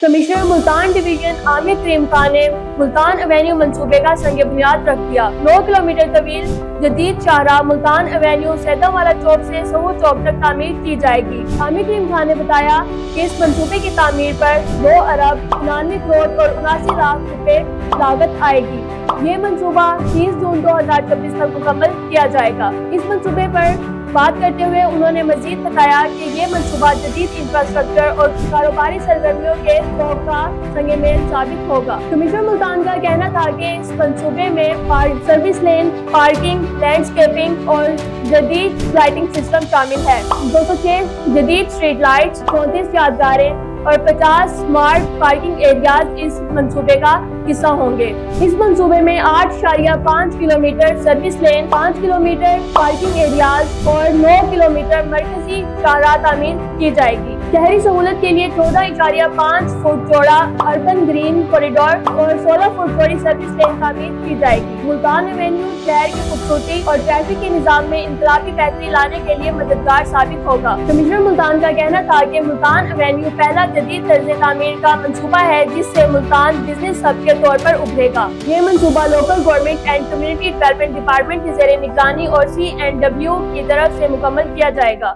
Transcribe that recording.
Commissioner Multan division عامر کریم خان نے Multan avenue منصوبے کا سنگ بنیاد رکھ دیا۔ 9 کلومیٹر طویل جدید شاہراہ ملتان ایونیو سیدہ والا چوک سے سہو چوک تک تعمیر کی جائے گی۔ عامر کریم خان نے بتایا کہ اس منصوبے کی تعمیر پر 2 ارب 99 کروڑ اور 79 لاکھ روپے لاگت آئے گی۔ یہ منصوبہ 30 جون 2026 تک مکمل کیا جائے گا۔ اس منصوبے پر بات کرتے ہوئے انہوں نے مزید بتایا کہ یہ منصوبہ جدید انفراسٹرکچر اور کاروباری سرگرمیوں کے فروغ کا سنگ میل ثابت ہوگا۔ کمشنر ملتان کا کہنا تھا کہ اس منصوبے میں سروس لین، پارکنگ، لینڈسکیپنگ اور جدید لائٹنگ سسٹم شامل ہے۔ 206 جدید اسٹریٹ لائٹس، 34 یادگاریں اور 50 سمارٹ پارکنگ ایریاز اس منصوبے کا حصہ ہوں گے۔ اس منصوبے میں 8.5 کلومیٹر سروس لین، 5 کلومیٹر پارکنگ ایریاز اور 9 کلومیٹر مرکزی شاہراہ تعمیر کی جائے گی۔ شہری سہولت کے لیے 14.5 فٹ چوڑا اربن گرین کوریڈور اور 16 فٹ چوڑی سروس لین تعمیر کی جائے گی۔ ملتان ایونیو شہر کی خوبصورتی اور ٹریفک کے نظام میں انقلابی بہتری لانے کے لیے مددگار ثابت ہوگا۔ کمشنر ملتان کا کہنا تھا کہ ملتان ایونیو پہلا جدید طرز تعمیر کا منصوبہ ہے جس سے ملتان بزنس ہب کے طور پر ابھرے گا۔ یہ منصوبہ local government and community development department کی زیر نگرانی اور CNW کی طرف سے مکمل کیا جائے گا۔